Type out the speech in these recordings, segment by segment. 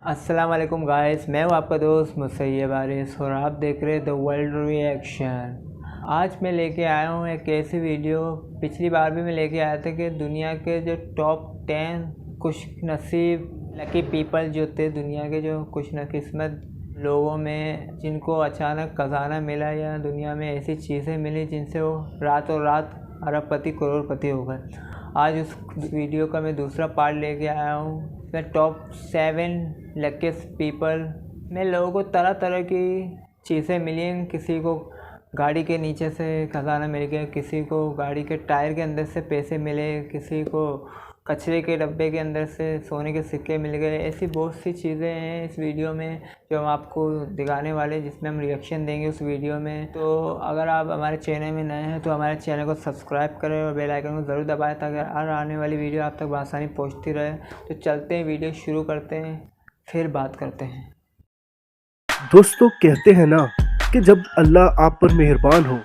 अस्सलाम वालेकुम गाइस, मैं हूँ आपका दोस्त मुसैयब आरिस और आप देख रहे हैं द वर्ल्ड रिएक्शन। आज मैं लेके आया हूँ एक ऐसी वीडियो। पिछली बार भी मैं लेके आया था कि दुनिया के जो टॉप 10 खुश नसीब लकी पीपल जो थे, दुनिया के जो खुश नकिस्मत लोगों में जिनको अचानक खजाना मिला या दुनिया में ऐसी चीज़ें मिली जिनसे वो रातों रात अरबपति करोड़पति हो गए। आज उस वीडियो का मैं दूसरा पार्ट लेके आया हूँ। इसमें टॉप 7 लकीस्ट पीपल में लोगों को तरह तरह की चीज़ें मिली हैं। किसी को गाड़ी के नीचे से खजाना मिल गया, किसी को गाड़ी के टायर के अंदर से पैसे मिले, किसी को कचरे के डब्बे के अंदर से सोने के सिक्के मिल गए। ऐसी बहुत सी चीज़ें हैं इस वीडियो में जो हम आपको दिखाने वाले, जिसमें हम रिएक्शन देंगे उस वीडियो में। तो अगर आप हमारे चैनल में नए हैं तो हमारे चैनल को सब्सक्राइब करें और बेल आइकन को ज़रूर दबाएं ताकि हर आने वाली वीडियो आप तक बआसानी पहुंचती रहे। तो चलते हैं, वीडियो शुरू करते हैं, फिर बात करते हैं। दोस्तों, कहते हैं ना कि जब अल्लाह आप पर मेहरबान हो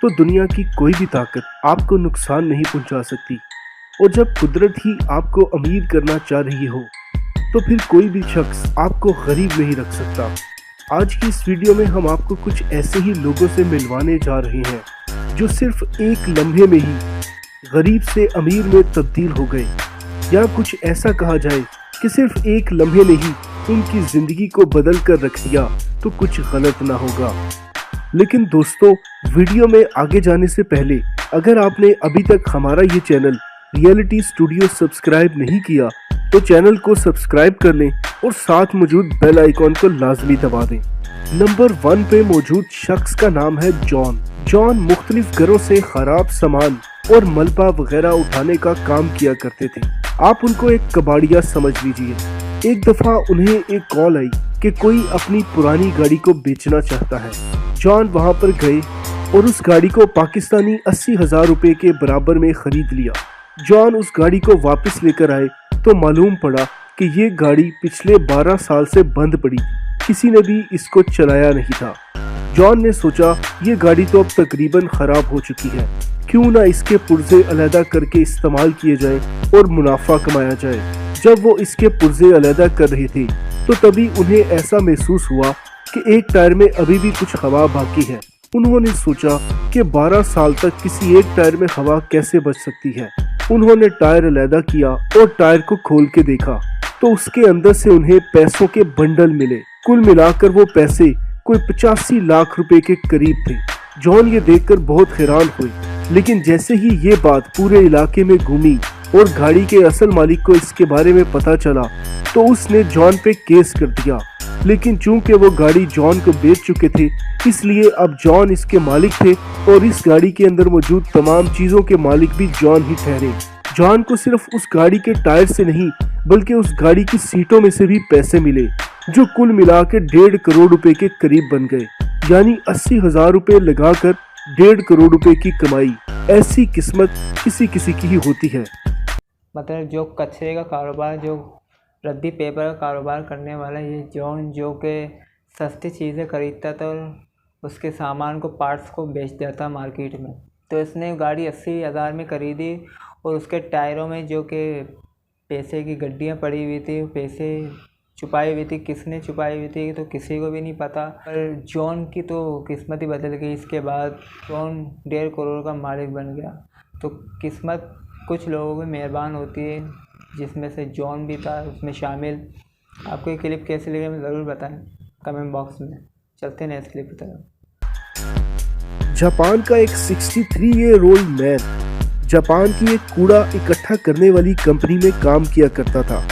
तो दुनिया की कोई भी ताकत आपको नुकसान नहीं पहुंचा सकती, और जब कुदरत ही आपको अमीर करना चाह रही हो तो फिर कोई भी शख्स आपको गरीब नहीं रख सकता। आज की इस वीडियो में हम आपको कुछ ऐसे ही लोगों से मिलवाने जा रहे हैं जो सिर्फ एक लम्हे में ही गरीब से अमीर में तब्दील हो गए, या कुछ ऐसा कहा जाए कि सिर्फ एक लम्हे ने ही उनकी ज़िंदगी को बदल कर रख दिया तो कुछ गलत ना होगा। लेकिन दोस्तों, वीडियो में आगे जाने से पहले अगर आपने अभी तक हमारा ये चैनल रियलिटी स्टूडियो सब्सक्राइब नहीं किया तो चैनल को सब्सक्राइब कर लें और साथ मौजूद बेल आइकॉन को लाजमी दबा दें। नंबर 1 पे मौजूद शख्स का नाम है जॉन। जॉन मुख्तलिफ घरों से खराब सामान और मलबा वगैरह उठाने का काम किया करते थे। आप उनको एक कबाड़िया समझ लीजिए। एक दफा उन्हें एक कॉल आई कि कोई अपनी पुरानी गाड़ी को बेचना चाहता है। जॉन वहां पर गए और उस गाड़ी को पाकिस्तानी 80,000 रुपए के बराबर में खरीद लिया। जॉन उस गाड़ी को वापस लेकर आए तो मालूम पड़ा कि ये गाड़ी पिछले 12 साल से बंद पड़ी, किसी ने भी इसको चलाया नहीं था। जॉन ने सोचा ये गाड़ी तो अब तकरीबन खराब हो चुकी है, क्यों ना इसके पुर्जे अलहदा करके इस्तेमाल किए जाए और मुनाफा कमाया जाए। जब वो इसके पुर्जे अलहदा कर रहे थे तो तभी उन्हें ऐसा महसूस हुआ कि एक टायर में अभी भी कुछ हवा बाकी है। उन्होंने सोचा कि 12 साल तक किसी एक टायर में हवा कैसे बच सकती है। उन्होंने टायर अलहदा किया और टायर को खोल के देखा तो उसके अंदर से उन्हें पैसों के बंडल मिले। कुल मिलाकर वो पैसे कोई 85 लाख रुपए के करीब थे। जॉन ये देखकर बहुत हैरान हुए, लेकिन जैसे ही ये बात पूरे इलाके में घूमी और गाड़ी के असल मालिक को इसके बारे में पता चला तो उसने जॉन पे केस कर दिया। लेकिन चूंकि वो गाड़ी जॉन को बेच चुके थे, इसलिए अब जॉन इसके मालिक थे और इस गाड़ी के अंदर मौजूद तमाम चीजों के मालिक भी जॉन ही ठहरे। जॉन को सिर्फ उस गाड़ी के टायर से नहीं बल्कि उस गाड़ी की सीटों में से भी पैसे मिले, जो कुल मिला के 1.5 करोड़ रुपए के करीब बन गए। यानी 80,000 रुपए लगाकर 1.5 करोड़ रुपए की कमाई। ऐसी किस्मत किसी किसी की ही होती है। मतलब जो कचरे का कारोबार, जो रद्दी पेपर का कारोबार करने वाला ये जॉन, जो कि सस्ती चीज़ें खरीदता था और उसके सामान को, पार्ट्स को बेच देता मार्केट में। तो इसने गाड़ी 80,000 में खरीदी और उसके टायरों में जो कि पैसे की गड्डियाँ पड़ी हुई थी, पैसे छुपाई हुई थी। किसने छुपाई हुई थी तो किसी को भी नहीं पता, पर जॉन की तो किस्मत ही बदल गई। इसके बाद जॉन 1.5 करोड़ का मालिक बन गया। तो किस्मत कुछ लोगों की मेहरबान होती है, जिसमें से जॉन भी था उसमें शामिल। आपको ये क्लिप कैसे लगे हमें ज़रूर बताएं कमेंट बॉक्स में। चलते हैं नेक्स्ट क्लिप की तरफ। जापान का एक 63 ईयर ओल्ड मैन जापान की एक कूड़ा इकट्ठा करने वाली कंपनी में काम किया करता था।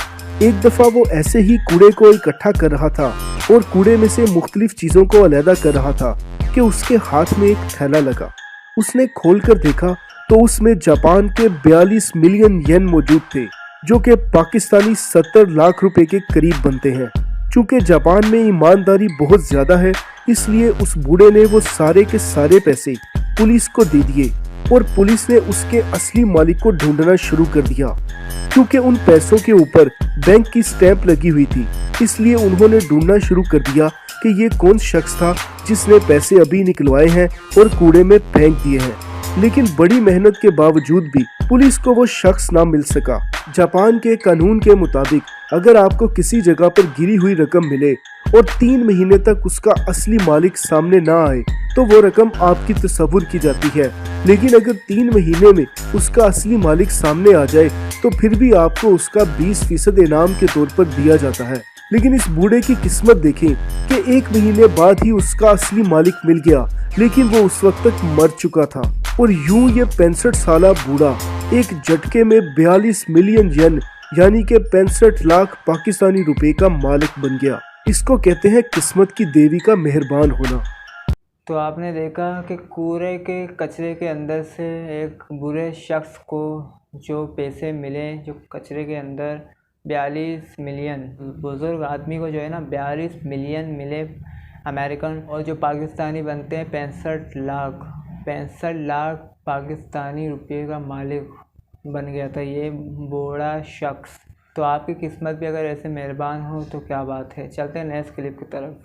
एक दफा वो ऐसे ही कूड़े को इकट्ठा कर रहा था और कूड़े में से मुख्तलिफ चीजों को अलहदा कर रहा था कि उसके हाथ में एक थैला लगा। उसने खोल कर देखा तो उसमें जापान के 42 मिलियन येन मौजूद थे, जो कि पाकिस्तानी 70 लाख रुपए के करीब बनते हैं। चूंकि जापान में ईमानदारी बहुत ज्यादा है, इसलिए उस बूढ़े ने वो सारे के सारे पैसे पुलिस को दे दिए और पुलिस ने उसके असली मालिक को ढूंढना शुरू कर दिया। क्योंकि उन पैसों के ऊपर बैंक की स्टैंप लगी हुई थी, इसलिए उन्होंने ढूंढना शुरू कर दिया कि ये कौन शख्स था जिसने पैसे अभी निकलवाए हैं और कूड़े में फेंक दिए हैं। लेकिन बड़ी मेहनत के बावजूद भी पुलिस को वो शख्स ना मिल सका। जापान के कानून के मुताबिक अगर आपको किसी जगह पर गिरी हुई रकम मिले और 3 महीने तक उसका असली मालिक सामने ना आए तो वो रकम आपकी तस्वुर की जाती है, लेकिन अगर 3 महीने में उसका असली मालिक सामने आ जाए तो फिर भी आपको उसका 20% इनाम के तौर पर दिया जाता है। लेकिन इस बूढ़े की किस्मत देखें कि 1 महीने बाद ही उसका असली मालिक मिल गया, लेकिन वो उस वक्त तक मर चुका था और यूं ये 65 साला बूढ़ा एक झटके में 42 मिलियन येन यानी कि 65 लाख पाकिस्तानी रुपए का मालिक बन गया। इसको कहते हैं किस्मत की देवी का मेहरबान होना। तो आपने देखा कि कूड़े के कचरे के अंदर से एक बुरे शख्स को जो पैसे मिले, जो कचरे के अंदर 42 मिलियन, बुजुर्ग आदमी को जो है ना 42 मिलियन मिले अमेरिकन, और जो पाकिस्तानी बनते हैं 65 लाख पाकिस्तानी रुपये का मालिक बन गया था ये बूढ़ा शख्स। तो आपकी किस्मत भी अगर ऐसे मेहरबान हो तो क्या बात है। चलते हैं नेक्स्ट क्लिप की तरफ।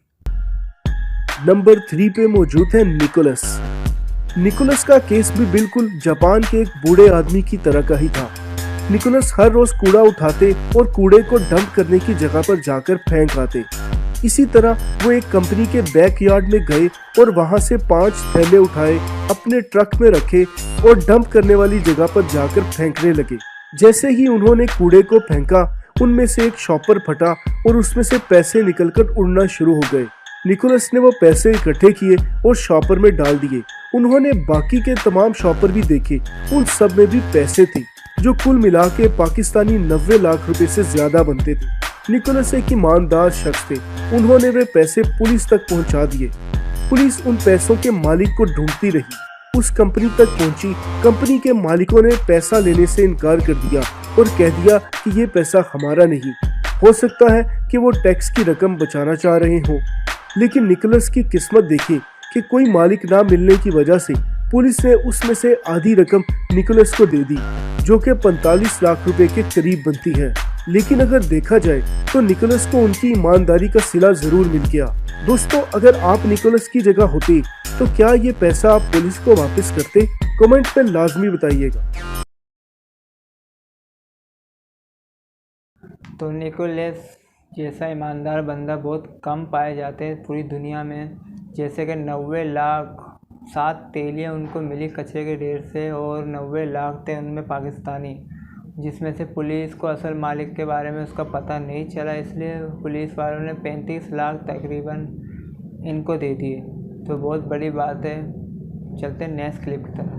नंबर 3 पे मौजूद है निकोलस। निकोलस का केस भी बिल्कुल जापान के एक बूढ़े आदमी की तरह का ही था। निकोलस हर रोज कूड़ा उठाते और कूड़े को डंप करने की जगह पर जाकर फेंक आते। इसी तरह वो एक कंपनी के बैकयार्ड में गए और वहां से 5 थैले उठाए, अपने ट्रक में रखे और डंप करने वाली जगह पर जाकर फेंकने लगे। जैसे ही उन्होंने कूड़े को फेंका, उनमें से एक शॉपर फटा और उसमें से पैसे निकलकर उड़ना शुरू हो गए। निकोलस ने वो पैसे इकट्ठे किए और शॉपर में डाल दिए। उन्होंने बाकी के तमाम शॉपर भी देखे, उन सब में भी पैसे थे जो कुल मिला के पाकिस्तानी 90 लाख रुपए से ज्यादा बनते थे। निकोलस एक ईमानदार शख्स थे, उन्होंने वे पैसे पुलिस तक पहुंचा दिए। पुलिस उन पैसों के मालिक को ढूंढती रही, उस कंपनी तक पहुंची। कंपनी के मालिकों ने पैसा लेने से इनकार कर दिया और कह दिया कि ये पैसा हमारा नहीं, हो सकता है कि वो टैक्स की रकम बचाना चाह रहे हों। लेकिन निकोलस की किस्मत देखी कि कोई मालिक ना मिलने की वजह से पुलिस ने उसमें से आधी रकम निकोलस को दे दी, जो कि 45 लाख रुपए के करीब बनती है। लेकिन अगर देखा जाए तो निकोलस को उनकी ईमानदारी का सिला जरूर मिल गया। दोस्तों, अगर आप निकोलस की जगह होते तो क्या ये पैसा आप पुलिस को वापस करते? कमेंट में लाजमी बताइएगा। तो निकोलस जैसा ईमानदार बंदा बहुत कम पाए जाते हैं पूरी दुनिया में। जैसे कि 90 लाख 7 तेलियाँ उनको मिली कचरे के ढेर से और 90 लाख थे उनमें पाकिस्तानी, जिसमें से पुलिस को असल मालिक के बारे में उसका पता नहीं चला, इसलिए पुलिस वालों ने 35 लाख तकरीबन इनको दे दिए। तो बहुत बड़ी बात है। चलते हैं नेक्स्ट क्लिप की तरफ।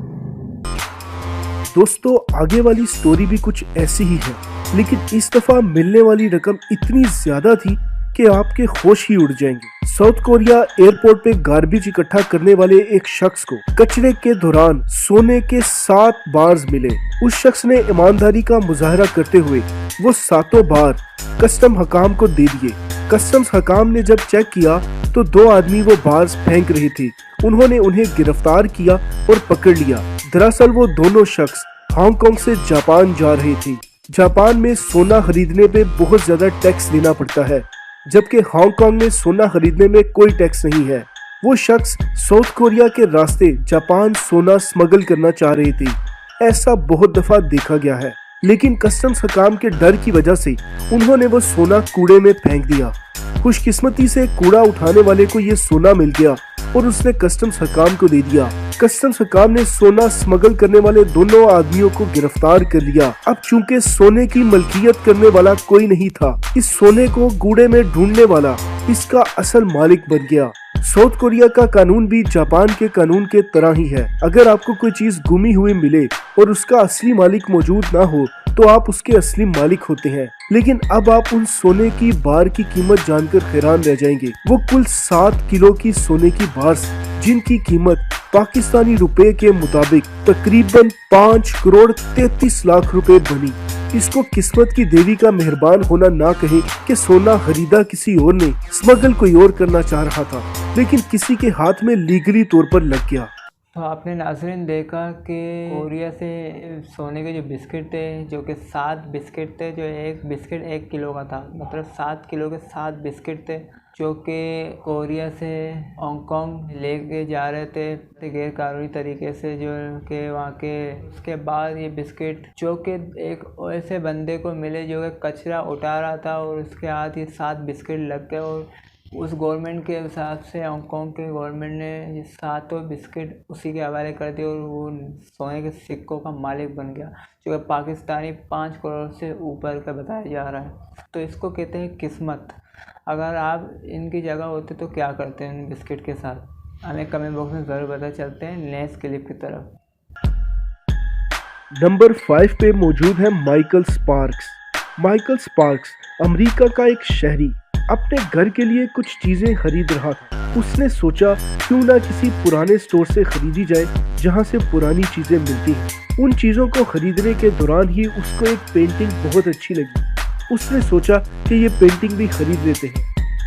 दोस्तों, आगे वाली स्टोरी भी कुछ ऐसी ही है, लेकिन इस दफा मिलने वाली रकम इतनी ज्यादा थी कि आपके होश ही उड़ जाएंगे। साउथ कोरिया एयरपोर्ट पे गार्बेज इकट्ठा करने वाले एक शख्स को कचरे के दौरान सोने के 7 बार्स मिले। उस शख्स ने ईमानदारी का मुजाहरा करते हुए वो 7 बार कस्टम हकाम को दे दिए। कस्टम्स हकाम ने जब चेक किया तो 2 आदमी वो बार्स फेंक रहे थे। उन्होंने उन्हें गिरफ्तार किया और पकड़ लिया। दरअसल वो दोनों शख्स हांगकांग से जापान जा रहे थे। जापान में सोना खरीदने पे बहुत ज्यादा टैक्स देना पड़ता है, जबकि हांगकांग में सोना खरीदने में कोई टैक्स नहीं है। वो शख्स साउथ कोरिया के रास्ते जापान सोना स्मगल करना चाह रहे थे। ऐसा बहुत दफा देखा गया है, लेकिन कस्टम्स हकाम के डर की वजह से उन्होंने वो सोना कूड़े में फेंक दिया। खुशकिस्मती से कूड़ा उठाने वाले को ये सोना मिल गया और उसने कस्टम्स हकाम को दे दिया। कस्टम्स हकाम ने सोना स्मगल करने वाले दोनों आदमियों को गिरफ्तार कर लिया। अब चूंकि सोने की मलकियत करने वाला कोई नहीं था, इस सोने को कूड़े में ढूंढने वाला इसका असल मालिक बन गया। साउथ कोरिया का कानून भी जापान के कानून के तरह ही है। अगर आपको कोई चीज गुमी हुई मिले और उसका असली मालिक मौजूद ना हो तो आप उसके असली मालिक होते हैं। लेकिन अब आप उन सोने की बार की कीमत जानकर हैरान रह जाएंगे। वो कुल 7 किलो की सोने की बार, जिनकी कीमत पाकिस्तानी रुपए के मुताबिक तकरीबन 5 करोड़ 33 लाख रुपए बनी। इसको किस्मत की देवी का मेहरबान होना ना कहे कि सोना खरीदा किसी और ने, स्मगल कोई और करना चाह रहा था, लेकिन किसी के हाथ में लीगली तौर पर लग गया। तो आपने नाज़रीन देखा कि कोरिया से सोने के जो बिस्किट थे, जो कि 7 बिस्किट थे, जो एक बिस्किट 1 किलो का था, मतलब 7 किलो के 7 बिस्किट थे जो कि कोरिया से हांगकांग लेके जा रहे थे गैर कानूनी तरीके से, जो कि वहाँ के। उसके बाद ये बिस्किट जो कि एक ऐसे बंदे को मिले जो कि कचरा उठा रहा था, और उसके हाथ ये 7 बिस्किट लग गए, और उस गवर्नमेंट के हिसाब से हांगकांग के गवर्नमेंट ने ये 7 बिस्किट उसी के हवाले कर दिए, और वो सोने के सिक्कों का मालिक बन गया, जो कि पाकिस्तानी 5 करोड़ से ऊपर का बताया जा रहा है। तो इसको कहते हैं किस्मत। अगर आप इनकी जगह होते तो क्या करते हैं इन बिस्किट के साथ, हमें कमेंट बॉक्स में ज़रूर पता। चलते हैं नेक्स्ट क्लिप की तरफ। नंबर 5 पे मौजूद है Michael sparks. Michael sparks America का एक शहरी अपने घर के लिए कुछ चीजें खरीद रहा था। उसने सोचा क्यों ना किसी पुराने स्टोर से खरीदी जाए जहां से पुरानी चीजें मिलती हैं। उन चीजों को खरीदने के दौरान ही उसको एक पेंटिंग बहुत अच्छी लगी। उसने सोचा कि ये पेंटिंग भी खरीद लेते हैं।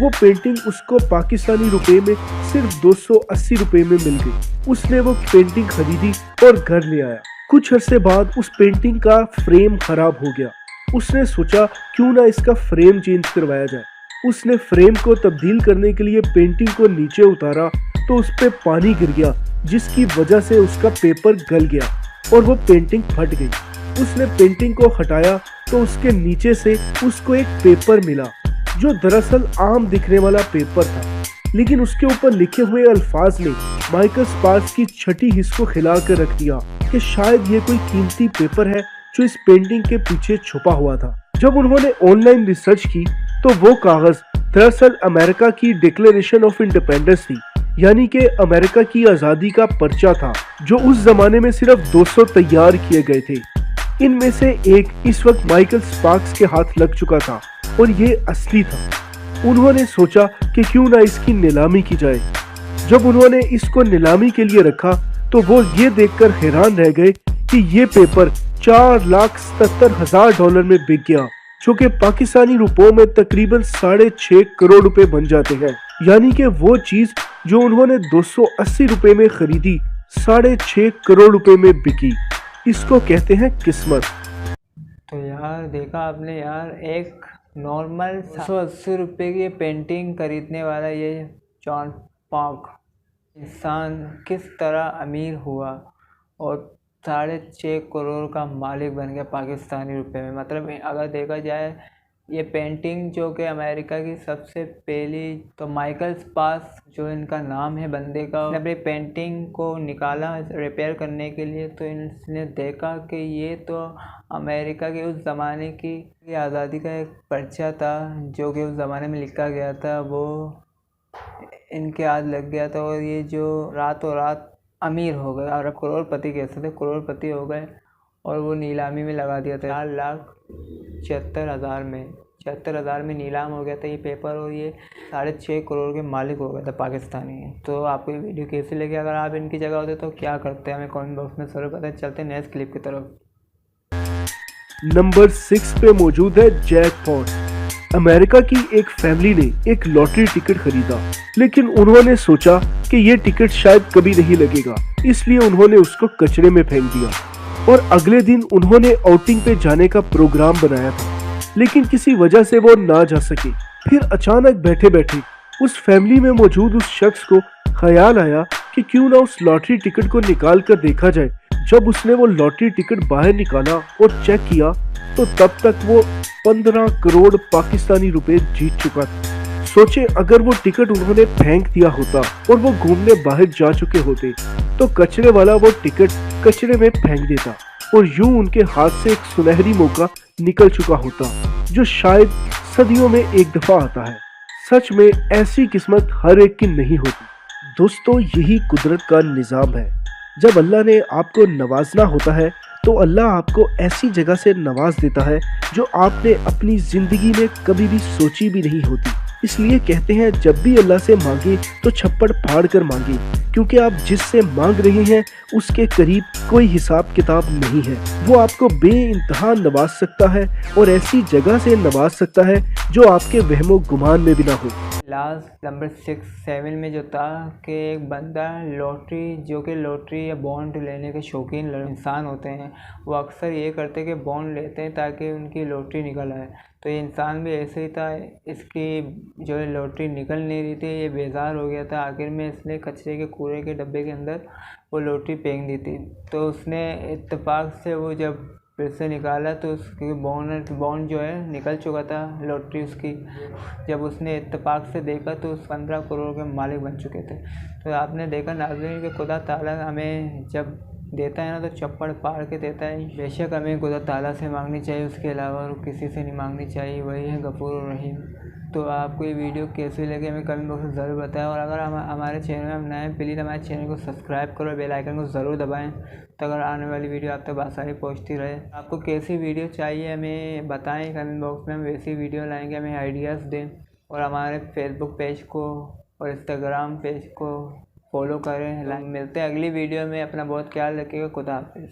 वो पेंटिंग उसको पाकिस्तानी रुपए में सिर्फ 280 रुपए में मिल गई। उसने वो पेंटिंग खरीदी और घर ले आया। कुछ अरसे बाद उस पेंटिंग का फ्रेम खराब हो गया। उसने सोचा क्यों ना इसका फ्रेम चेंज करवाया जाए। उसने फ्रेम को तब्दील करने के लिए पेंटिंग को नीचे उतारा तो उस पे पानी गिर गया, जिसकी वजह से उसका पेपर गल गया और वो पेंटिंग फट गई। उसने पेंटिंग को हटाया तो उसके नीचे से उसको एक पेपर मिला जो दरअसल आम दिखने वाला पेपर था, लेकिन उसके ऊपर लिखे हुए अल्फाज ने माइकल स्पार्क्स की छठी हिस्स को खिला कर रख दिया कि शायद ये कोई कीमती पेपर है जो इस पेंटिंग के पीछे छुपा हुआ था। जब उन्होंने ऑनलाइन रिसर्च की तो वो कागज दरअसल अमेरिका की डिक्लेरेशन ऑफ इंडिपेंडेंस थी, यानी कि अमेरिका की आज़ादी का पर्चा था, जो उस जमाने में सिर्फ 200 तैयार किए गए थे। इनमें से एक इस वक्त माइकल स्पार्क्स के हाथ लग चुका था और ये असली था। उन्होंने सोचा कि क्यों ना इसकी नीलामी की जाए। जब उन्होंने इसको नीलामी के लिए रखा तो वो ये देखकर हैरान रह गए कि ये पेपर $4,77,000 में बिक गया, जो कि पाकिस्तानी रुपयों में तकरीबन 6.5 करोड़ रुपए बन जाते हैं। यानी कि वो चीज जो उन्होंने 280 रुपए में खरीदी 6.5 करोड़ रुपए में बिकी। इसको कहते हैं किस्मत। तो यार देखा आपने यार, एक नॉर्मल 180 रुपये की पेंटिंग खरीदने वाला ये जॉन पार्क इंसान किस तरह अमीर हुआ और 6.5 करोड़ का मालिक बन गया पाकिस्तानी रुपए में। मतलब अगर देखा जाए ये पेंटिंग जो कि अमेरिका की सबसे पहली, तो माइकल स्पार्क्स जो इनका नाम है बंदे का, अपनी पेंटिंग को निकाला रिपेयर करने के लिए, तो इसने देखा कि ये तो अमेरिका के उस ज़माने की आज़ादी का एक पर्चा था जो कि उस ज़माने में लिखा गया था, वो इनके हाथ लग गया था और ये जो रातों रात अमीर हो गए, और करोड़पति कहते थे, करोड़पति हो गए और वो नीलामी में लगा दिया था 4,76,000 में। 76,000 में नीलाम हो गया था ये पेपर और ये 6.5 करोड़ के मालिक हो गए थे पाकिस्तानी। तो आपको ये वीडियो कैसे लगे, अगर आप इनकी जगह होते तो क्या करते हैं हमें कमेंट बॉक्स में ज़रूर पता। चलते हैं नेक्स्ट क्लिप की तरफ। नंबर 6 पे मौजूद है जैकपॉट। अमेरिका की एक फैमिली ने एक लॉटरी टिकट खरीदा, लेकिन उन्होंने सोचा कि ये टिकट शायद कभी नहीं लगेगा, इसलिए उन्होंने उसको कचरे में फेंक दिया। और अगले दिन उन्होंने आउटिंग पे जाने का प्रोग्राम बनाया था, लेकिन किसी वजह से वो ना जा सके। फिर अचानक बैठे बैठे उस फैमिली में मौजूद उस शख्स को ख्याल आया कि क्यों ना उस लॉटरी टिकट को निकाल कर देखा जाए। जब उसने वो लॉटरी टिकट बाहर निकाला और चेक किया तो तब तक वो 15 करोड़ पाकिस्तानी रुपए जीत चुका था। सोचे अगर वो टिकट उन्होंने फेंक दिया होता और वो घूमने बाहर जा चुके होते तो कचरे वाला वो टिकट कचरे में फेंक देता और यूं उनके हाथ से एक सुनहरी मौका निकल चुका होता जो शायद सदियों में एक दफा आता है। सच में ऐसी किस्मत हर एक की नहीं होती। दोस्तों, यही कुदरत का निज़ाम है। जब अल्लाह ने आपको नवाजना होता है तो अल्लाह आपको ऐसी जगह से नवाज देता है जो आपने अपनी ज़िंदगी में कभी भी सोची भी नहीं होती। इसलिए कहते हैं जब भी अल्लाह से मांगे तो छप्पड़ फाड़ कर मांगे, क्योंकि आप जिससे मांग रहे हैं उसके करीब कोई हिसाब किताब नहीं है। वो आपको बेइंतहा नवाज सकता है और ऐसी जगह से नवाज सकता है जो आपके वहमो गुमान में भी ना हो। लास्ट नंबर 6-7 में जो था कि एक बंदा लॉटरी, जो कि लॉटरी या बॉन्ड लेने के शौकीन इंसान होते हैं, वो अक्सर ये करते हैं कि बॉन्ड लेते हैं ताकि उनकी लॉटरी निकल आए। तो ये इंसान भी ऐसे ही था, इसकी जो है लॉटरी निकल नहीं रही थी, ये बेजार हो गया था। आखिर में इसने कचरे के कूड़े के डब्बे के अंदर वो लॉटरी फेंक दी थी। तो उसने इत्तेफाक से वो जब फिर से निकाला तो उसकी बॉन्ड जो है निकल चुका था लॉटरी उसकी। जब उसने इत्तेफाक से देखा तो उस 15 करोड़ के मालिक बन चुके थे। तो आपने देखा नाज़रीन कि खुदा ताला हमें जब देता है ना तो चप्पड़ फाड़ के देता है। बेशक हमें खुदा ताला से मांगनी चाहिए, उसके अलावा और किसी से नहीं मांगनी चाहिए, वही है गफूर रहीम। तो आपको ये वीडियो कैसी लगी हमें कमेंट बॉक्स में ज़रूर बताएं। और अगर हमारे चैनल में हम नए हैं, प्लीज़ हमारे चैनल को सब्सक्राइब करो, बेल आइकन को ज़रूर दबाएं, तो अगर आने वाली वीडियो आप तक आसानी पहुंचती रहे। आपको कैसी वीडियो चाहिए हमें बताएं कमेंट बॉक्स में, हम वैसी वीडियो लाएंगे, हमें आइडियाज़ दें। और हमारे फेसबुक पेज को और इंस्टाग्राम पेज को फॉलो करें। मिलते हैं अगली वीडियो में। अपना बहुत ख्याल रखिएगा। खुदा हाफिज़।